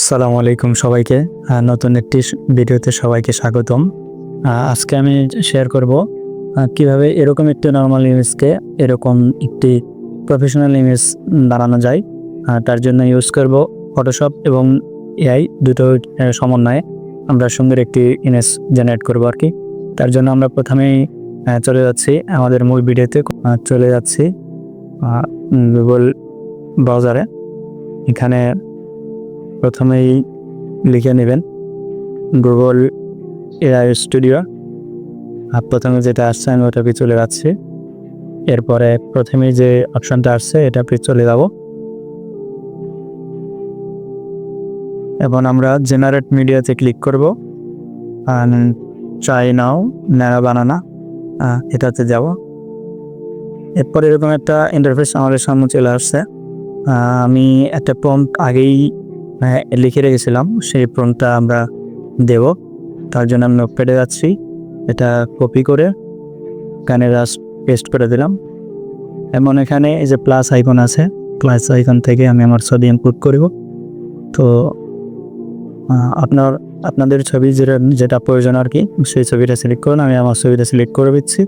আসসালামু আলাইকুম সবাইকে। নতুন একটি ভিডিওতে সবাইকে স্বাগতম। আজকে আমি শেয়ার করব কিভাবে এরকম একটি নরমাল ইমেজকে এরকম একটি প্রফেশনাল ইমেজ বানানো যায়। তার জন্য ইউজ করব ফটোশপ এবং এআই দুটো সমন্বয়ে আমরা সুন্দর একটি ইমেজ জেনারেট করব আর কি। তার জন্য আমরা প্রথমেই চলে যাচ্ছি আমাদের মূল ভিডিওতে, চলে যাচ্ছি গুগল ব্রাউজারে। এখানে প্রথমেই লিখে নেবেন গুগল এআই স্টুডিও। প্রথমে যেটা আসছে আমি ওটাকে চলে যাচ্ছি। এরপরে প্রথমেই যে অপশনটা আসছে এটাতে চলে যাব এবং আমরা জেনারেট মিডিয়াতে ক্লিক করব। ট্রাই নাও ন্যাড়া বানানা এটাতে যাব। এরপর এরকম একটা ইন্টারফেস আমাদের সামনে চলে আসছে। আমি একটা প্রম্পট আগেই লিখে রেখেছিলাম, সেই প্রম্পটটা আমরা দেব। তার জন্য আমি নোটপ্যাডে যাচ্ছি, এটা কপি করে এখানে জাস্ট পেস্ট করে দিলাম এবং এখানে এই যে প্লাস আইকন আছে, প্লাস আইকন থেকে আমি আমার ছবি ইনপুট করব। তো আপনাদের ছবি যেটা প্রয়োজন আর কি, সেই ছবিটা সিলেক্ট করুন। আমি আমার ছবিটা সিলেক্ট করে দিচ্ছি,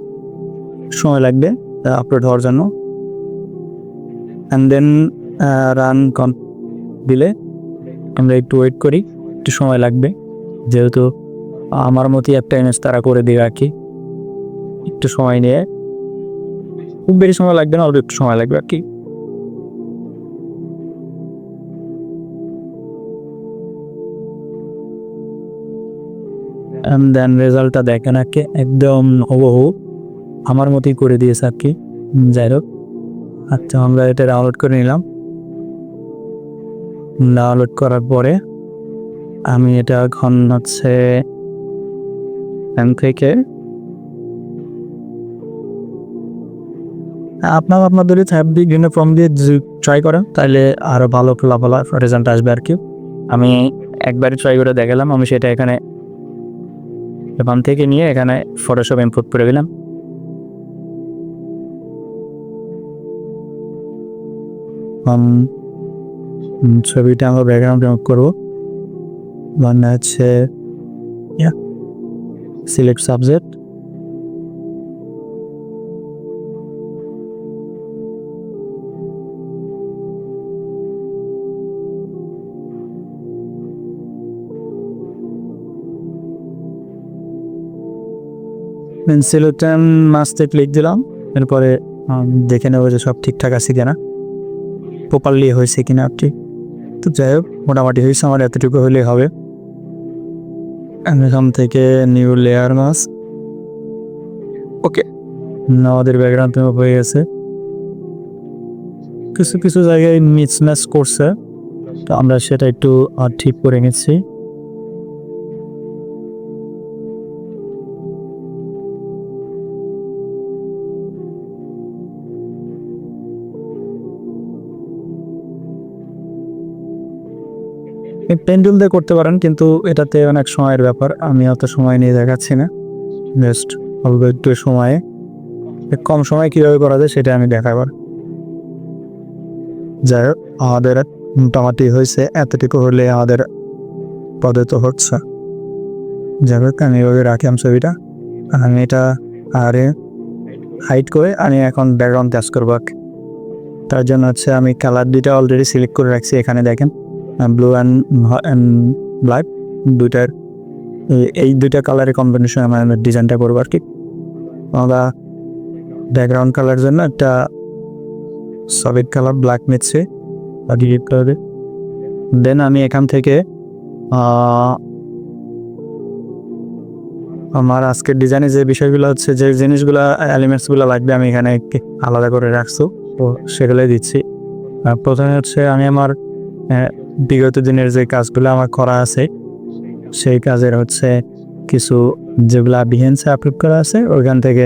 সময় লাগবে আপলোড হওয়ার জন্য। অ্যান্ড দেন রান দিলে আমরা একটু ওয়েট করি, একটু সময় লাগবে, যেহেতু আমার মতোই একটা ইমেজ তারা করে দেবে আর কি। একটু সময় নিয়ে, খুব বেশি সময় লাগবে না, অল্প একটু সময় লাগবে আর কি। অ্যান্ড দেন রেজাল্টটা দেখেন আর কি, একদম হুবহু আমার মতোই করে দিয়েছে আর কি। যাই হোক, আচ্ছা আমরা এটা ডাউনলোড করে নিলাম। ডাউনলোড করার পরে আমি এটা এখন হচ্ছে থেকে আপনাদের বিভিন্ন ফর্ম দিয়ে ট্রাই করেন, তাহলে আরও ভালো ফলাফল রেজাল্ট আসবে আর কি। আমি একবারে ট্রাই করে দেখালাম। আমি সেটা এখানে থেকে নিয়ে এখানে ফটোশপ ইম্পোর্ট করে দিলাম। ছবিটা আমরা ব্যাকগ্রাউন্ড করবো, মানে হচ্ছে সিলেক্ট সাবজেক্ট, পেন্সিলটান মাস্তে ক্লিক দিলাম। এরপরে দেখে নেবো যে সব ঠিকঠাক আছে কিনা, প্রপারলি হয়েছে কিনা ঠিক। তো যাই হোক, মোটামুটি হয়েছে, আমার এতটুকু হলেই হবে। এখান থেকে নিউ লেয়ার মাস্ক, ওকে, আমাদের ব্যাকগ্রাউন্ড হয়ে গেছে। কিছু কিছু জায়গায় মিসম্যাচ করছে, তো আমরা সেটা একটু ঠিক করে নিচ্ছি। পেন্ডুল দিয়ে করতে পারেন, কিন্তু এটাতে অনেক সময়ের ব্যাপার, আমি অত সময় নিয়ে দেখাচ্ছি না। জাস্ট অল্প একটু সময়ে, কম সময় কীভাবে করা যায় সেটা আমি দেখাবার। যাই হোক, আমাদের মোটামুটি হয়েছে, এতটুকু হলে আমাদের পদ্ধত হচ্ছে। যাই হোক, আমি এভাবে রাখলাম ছবিটা। আমি এটা আরে হাইড করে আমি এখন ব্যাকগ্রাউন্ড টাচ করবো। তার জন্য হচ্ছে আমি কালার দুইটা অলরেডি সিলেক্ট করে রাখছি। এখানে দেখেন ব্লু অ্যান্ড ব্ল্যাক, দুইটার এই দুইটা কালারের কম্বিনেশন আমরা ডিজাইনটা করবো আর কি। আমরা ব্যাকগ্রাউন্ড কালার জন্য একটা সলিড কালার ব্ল্যাক নিচ্ছে, দেন আমি এখান থেকে আমার আজকের ডিজাইনে যে বিষয়গুলো হচ্ছে, যে জিনিসগুলো এলিমেন্টসগুলো লাগবে আমি এখানে আলাদা করে রাখছি, তো সেগুলোই দিচ্ছি। প্রথমে হচ্ছে আমি আমার বিগত দিনের যে কাজগুলো আমার করা আছে, সেই কাজের হচ্ছে কিছু যেগুলো বিহেন্সে আপলোড করা আছে, ওইখান থেকে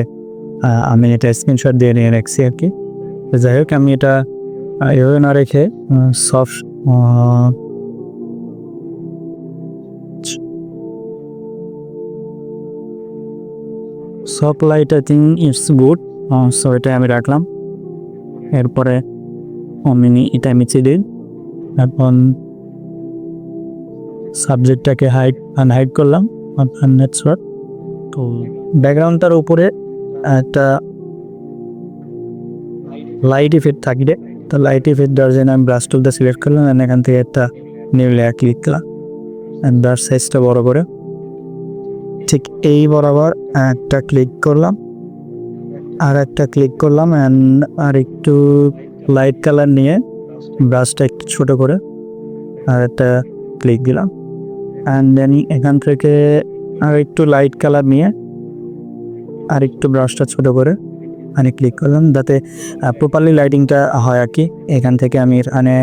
আমি এটা স্ক্রিনশট দিয়ে নিয়ে রাখছি আর কি। যাই হোক, আমি এটা এভাবে না রেখে soft light I think it's good, so এটা আমি রাখলাম। এরপরে আমি এটা মিশিয়ে দিই। এখন সাবজেক্টটাকে আনহাইড করলাম নেটওয়ার্ক। তো ব্যাকগ্রাউন্ডটার উপরে একটা লাইট ইফেক্ট থাকবে, তো লাইট ইফেক্ট দেওয়ার জন্য আমি ব্রাশ টুলটা সিলেক্ট করলাম, এখান থেকে একটা নিউ লেয়ার ক্লিক করলাম, ব্রাশ সাইজটা বড় করে ঠিক এই বরাবর একটা ক্লিক করলাম, আর একটা ক্লিক করলাম, আর একটু লাইট কালার নিয়ে ব্রাশটা একটু ছোট করে আর একটা ক্লিক দিলাম, দেন এখান থেকে আর একটু লাইট কালার নিয়ে আর একটু ব্রাশটা ছোট করে আমি ক্লিক করলাম, যাতে প্রপারলি লাইটিংটা হয় আর কি। এখান থেকে আমি এখানে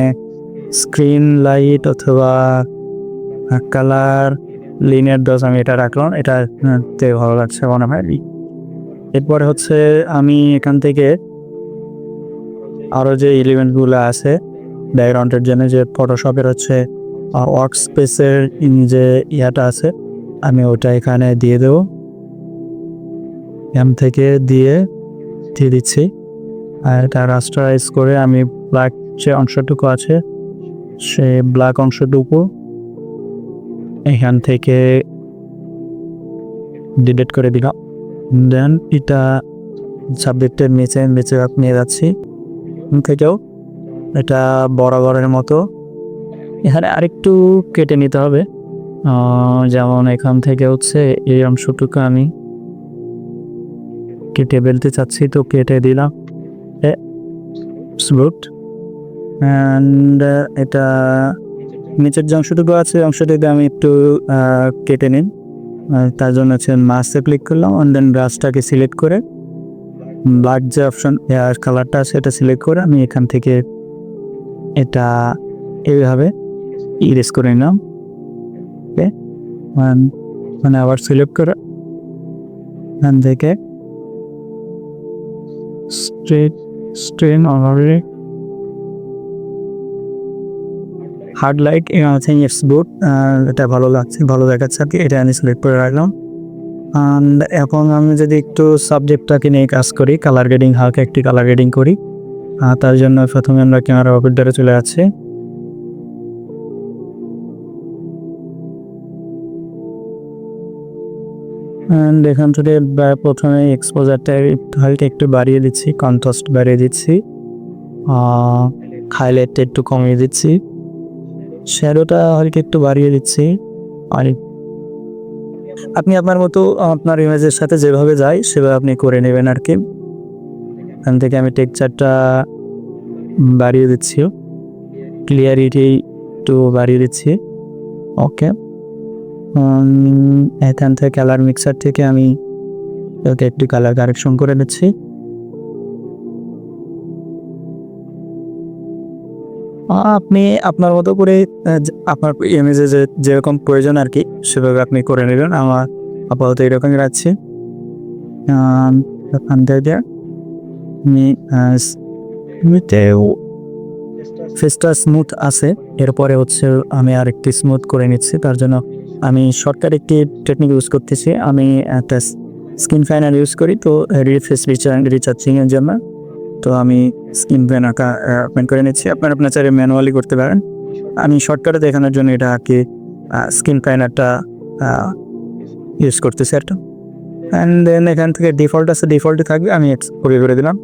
স্ক্রিন লাইট অথবা কালার লিনিয়ার ডজ আমি এটা রাখলাম, এটাতে ভালো লাগছে মনে হয়। এরপরে হচ্ছে আমি এখান থেকে আরও যে এলিমেন্টগুলো আছে ব্যাকগ্রাউন্ডের জন্য, যে ফটোশপের হচ্ছে ওয়ার্ক স্পেসের যে ইয়াটা আছে, আমি ওটা এখানে দিয়ে দেবো, এখান থেকে দিয়ে দিচ্ছি। আর এটা রাস্টারাইজ করে আমি ব্ল্যাক যে অংশটুকু আছে সে ব্ল্যাক অংশটুকু এখান থেকে ডিলিট করে দিলাম। দেন এটা সাবজেক্টের নিচে নিয়ে যাচ্ছি, থেকেও এটা বরাবরের মতো এখানে আরেকটু কেটে নিতে হবে, যেমন এখান থেকে হচ্ছে এই অংশটুকু আমি কেটে ফেলতে চাচ্ছি, তো কেটে দিলাম। অ্যান্ড এটা নিচের যে অংশটুকু আছে অংশটিতে আমি একটু কেটে নিন, তার জন্য হচ্ছে মাস্কে ক্লিক করলাম, দেন ব্রাশটাকে সিলেক্ট করে ব্ল্যাক যে অপশন কালারটা আছে এটা সিলেক্ট করে আমি এখান থেকে এটা এইভাবে ইরেজ করে নিলাম। ওকে, মানে আবার সিলেক্ট করে এখান থেকে strain already hard light it's good, এটা ভালো লাগছে, ভালো দেখাচ্ছে আর কি, এটা আমি সিলেক্ট করে রাখলাম। অ্যান্ড এখন আমি যদি একটু সাবজেক্টটাকে নিয়ে কাজ করি, কালার গ্রেডিং, হালকা একটি কালার গ্রেডিং করি, তার জন্য প্রথমে আমরা ক্যামেরা অপারেটরে চলে যাচ্ছি। অ্যান্ড এখান থেকে প্রথমে এক্সপোজারটা হালকা একটু বাড়িয়ে দিচ্ছি, কন্ট্রাস্ট বাড়িয়ে দিচ্ছি, হাইলাইটটা একটু কমিয়ে দিচ্ছি, শ্যাডোটা হালকা একটু বাড়িয়ে দিচ্ছি। আর আপনি আপনার মতো আপনার ইমেজের সাথে যেভাবে যায় সেভাবে আপনি করে নেবেন আর কি। এখান থেকে আমি টেক্সচারটা বাড়িয়ে দিচ্ছি, ক্লিয়ারিটি একটু বাড়িয়ে দিচ্ছি। ওকে, এখান থেকে কালার মিক্সার থেকে আমি ওকে একটু কালার কারেকশন করে নিচ্ছি। আপনি আপনার মতো করে আপনার ইমেজে যেরকম প্রয়োজন আর কি সেভাবে আপনি করে নেবেন। আমার আপাতত এরকমই রাখছি। এখান থেকে ফেসটা স্মুথ আছে, এরপরে হচ্ছে আমি আর একটি স্মুথ করে নিচ্ছি। তার জন্য আমি শর্টকাট একটি টেকনিক ইউজ করতেছি। আমি একটা স্কিন ফাইনার ইউজ করি, তো রিফ্রেশ রিচার্জিংয়ের জন্য। তো আমি স্কিন পেন করে নিচ্ছি, আপনার চাইলে ম্যানুয়ালি করতে পারেন। আমি শর্টকাটে দেখানোর জন্য এটা আর কি স্কিন ফাইনারটা ইউজ করতেছি একটা। অ্যান্ড দেন এখান থেকে ডিফল্ট আছে, ডিফল্টই থাকবে, আমি করে দিলাম।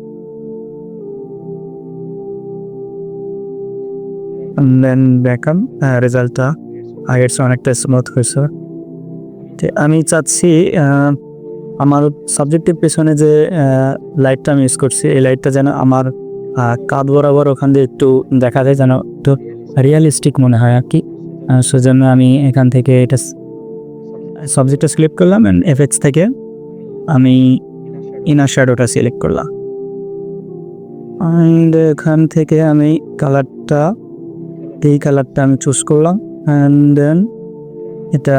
দেন দেখলাম রেজাল্টটা আগের চেয়ে অনেকটা স্মুথ হয়েছে। আমি চাচ্ছি আমার সাবজেক্টের পেছনে যে লাইটটা আমি ইউজ করছি, এই লাইটটা যেন আমার কাঁধ বরাবর ওখান দিয়ে একটু দেখা যায়, যেন একটু রিয়ালিস্টিক মনে হয় আর কি। সেজন্য আমি এখান থেকে এটা সাবজেক্টটা সিলেক্ট করলাম, অ্যান্ড এফেক্টস থেকে আমি ইনার শ্যাডোটা সিলেক্ট করলাম। অ্যান্ড এখান থেকে আমি এই কালারটা আমি চুজ করলাম। অ্যান্ড দেন এটা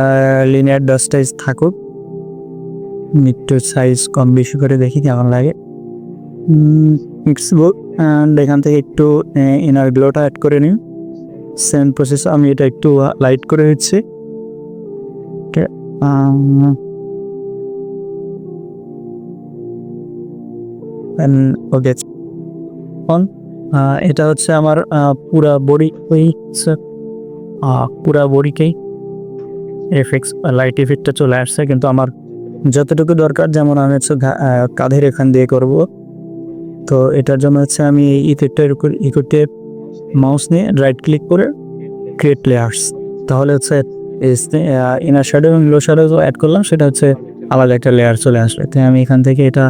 লিনিয়ার ডাস্টাইজ থাকুক, একটু সাইজ কম বেশি করে দেখি কেমন লাগে। অ্যান্ড এখান থেকে একটু ইনার গ্লোটা অ্যাড করে নিই। সেম প্রসেস, আমি এটা একটু লাইট করে দিচ্ছি। ওকে, এটা হচ্ছে আমার পুরা বডিকেই এফেক্টস লাইট ইফেক্টটা চলে আসছে, কিন্তু আমার যতটুকু দরকার, যেমন আমি হচ্ছে কাঁধের এখান দিয়ে করব, তো এটার জন্য হচ্ছে আমি এই ইফেক্টের উপর করতে মাউস নিয়ে রাইট ক্লিক করে ক্রিয়েট লেয়ার্স, তাহলে হচ্ছে ইনার শ্যাডো এবং লো শ্যাডো অ্যাড করলাম, সেটা হচ্ছে আলাদা একটা লেয়ার চলে আসবে। তাই আমি এখান থেকে এটা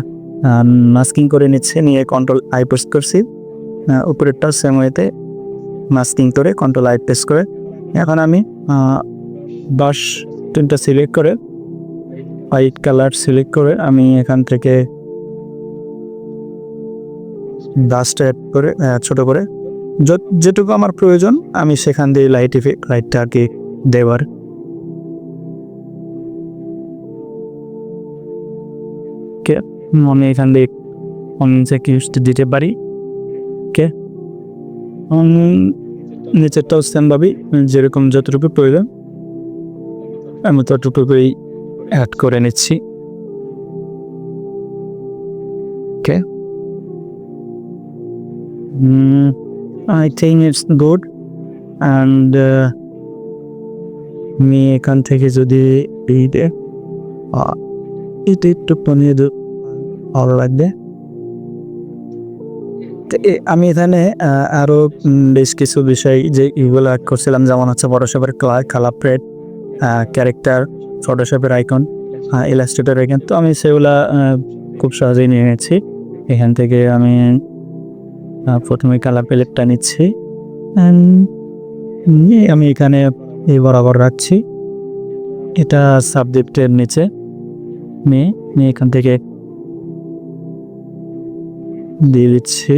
মাস্কিং করে নিচ্ছি, নিয়ে কন্ট্রোল আই প্রেস করছি, উপরেরটা সেম ওয়েতে মাস্কিং করে কন্ট্রোল আই প্রেস করে এখন আমি বাস টোনটা সিলেক্ট করে হোয়াইট কালার সিলেক্ট করে আমি এখান থেকে ডাস্ট অ্যাড করে ছোট করে যেটুকু আমার প্রয়োজন আমি সেখান দিয়ে লাইটটা আর কি দেওয়ার। আমি এখান দিয়ে দিতে পারি। ওকে, নিচেরটাও সেমভাবেই যেরকম যতটুকু প্রয়োজন আমি ততটুকুই অ্যাড করে নিচ্ছি। ওকে, I think it's good and আমি এখান থেকে যদি এটা একটু বানিয়ে ভালো লাগবে। আমি এখানে আরও বেশ কিছু বিষয় যে এগুলো অ্যাড করছিলাম, যেমন হচ্ছে ফটোশপের কালার প্লেট, ক্যারেক্টার, ফটোশপের আইকন, ইলাস্ট্রেটর আইকন, তো আমি সেগুলা খুব সহজেই নিয়ে গেছি। এখান থেকে আমি প্রথমে কালার প্যালেটটা নিচ্ছি, আমি এখানে এই বরাবর রাখছি, এটা সাবজেক্টের নিচে নিয়ে এখান থেকে দিয়ে দিচ্ছি।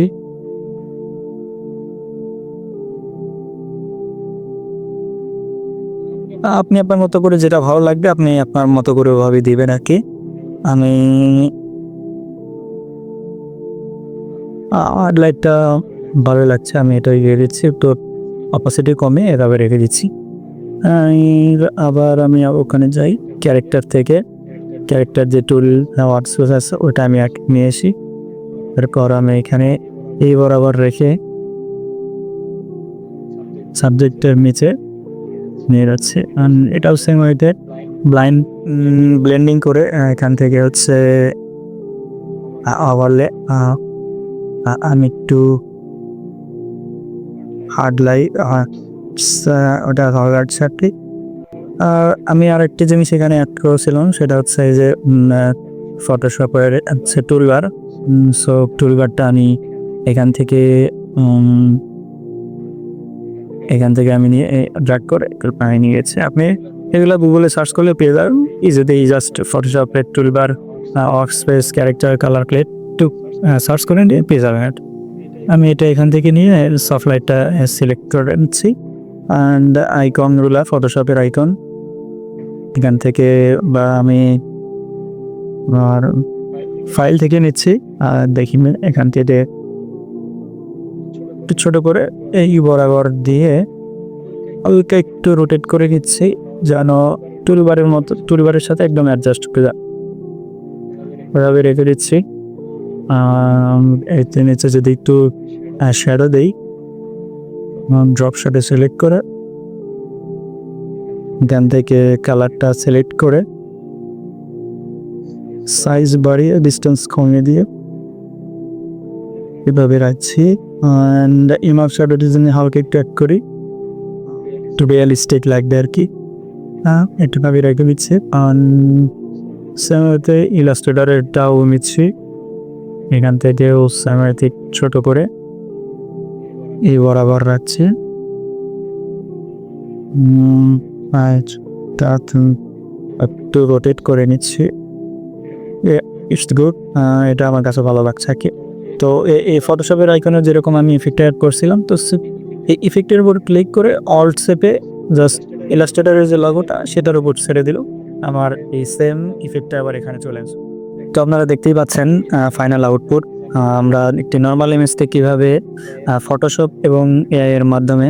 আপনি আপনার মতো করে যেটা ভালো লাগবে আপনি আপনার মতো করে ওভাবে দিবেন আর কি। আমি আমার লাইটটা ভালো লাগছে, আমি এটা রেখে দিচ্ছি, তো অপাসিটি কমে এভাবে রেখে দিচ্ছি। আবার আমি ওখানে যাই, ক্যারেক্টার থেকে ক্যারেক্টার যে টুল ওয়ার্কস্পেস আছে ওটা আমি নিয়ে আসি, এরপর আমি এখানে এই বরাবর রেখে সাবজেক্টের নিচে নিয়ে যাচ্ছি। এটাও সেম ওয়েতে ব্লেন্ডিং করে এখান থেকে হচ্ছে ওভারলে আমি একটু হার্ড লাইট ওটা ভালো লাগছে আর কি। আমি আরেকটি জিনিস এখানে অ্যাড করেছিলাম, সেটা হচ্ছে এই যে ফটোশপের হচ্ছে টুলবার। সো টুলবারটা আমি এখান থেকে আমি নিয়ে ড্র্যাগ করে নিয়ে গেছি। আপনি এগুলো গুগলে সার্চ করলে পেয়ে যাবেন ইজিতেই, জাস্ট ফটোশপের toolbar, workspace, character, colour palette টু সার্চ করে নিয়ে পেয়ে যাবেন। আমি এটা এখান থেকে নিয়ে সফট লাইটটা সিলেক্ট করে নিচ্ছি, অ্যান্ড আইকন রুলার, ফটোশপের আইকন এখান থেকে, বা আমি আর ফাইল থেকে নিচ্ছি, আর দেখি এখান থেকে একটু ছোটো করে এই বরাবর দিয়ে হালকা একটু রোটেট করে নিচ্ছি, যেন টুলবারের মতো টুলবারের সাথে একদম অ্যাডজাস্ট করে যায়, ওভাবে রেখে দিচ্ছি। এতে নিচে যদি একটু শ্যাডো দেই, ড্রপ শ্যাডো সিলেক্ট করে এখান থেকে কালারটা সিলেক্ট করে সাইজ বাড়িয়ে ডিস্টেন্স কমিয়ে দিয়ে এভাবে রাখছি। অ্যান্ড ইমার্জ শ্যাডো ডিজাইনে হালকা একটু অ্যাড করি, একটু রিয়েলিস্টিক লাগবে আর কি, একটু ভাবে রেখে দিচ্ছি। সেমতে ইলাস্ট্রেটরেরটাও নিচ্ছি, এখান থেকেও সেমতে ছোট করে এই বরাবর রাখছি, একটু রোটেট করে নিচ্ছি। ইটস গুড, এটা আমার কাছে ভালো লাগছে আর কি। তো এই ফটোশপের আইকনে যেরকম আমি ইফেক্ট অ্যাড করছিলাম, তো এই ইফেক্টের উপর ক্লিক করে অল্ট শেপে জাস্ট ইলাস্ট্রেটরের যে লগোটা সেটার উপর ছেড়ে দিল, আমার এই সেম ইফেক্টটা আবার এখানে চলে আসবে। তো আপনারা দেখতেই পাচ্ছেন ফাইনাল আউটপুট। আমরা একটি নর্মাল ইমেজকে কীভাবে ফটোশপ এবং এআই এর মাধ্যমে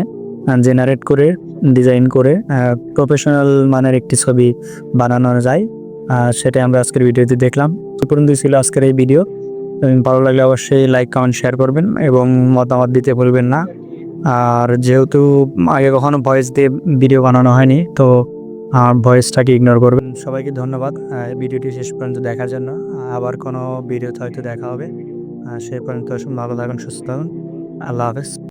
জেনারেট করে ডিজাইন করে প্রফেশনাল মানের একটি ছবি বানানো যায়, সেটাই আমরা আজকের ভিডিওতে দেখলাম। তো পর্যন্ত ছিল আজকের এই ভিডিও। ভালো লাগলে অবশ্যই লাইক, কমেন্ট, শেয়ার করবেন এবং মতামত দিতে ভুলবেন না। আর যেহেতু আগে কখনো ভয়েস দিয়ে ভিডিও বানানো হয়নি, তো ভয়েসটাকে ইগনোর করবেন। সবাইকে ধন্যবাদ ভিডিওটি শেষ পর্যন্ত দেখার জন্য। আবার কোনো ভিডিওতে হয়তো দেখা হবে। সে পর্যন্ত ভালো থাকুন, সুস্থ থাকুন। আল্লাহ হাফেজ।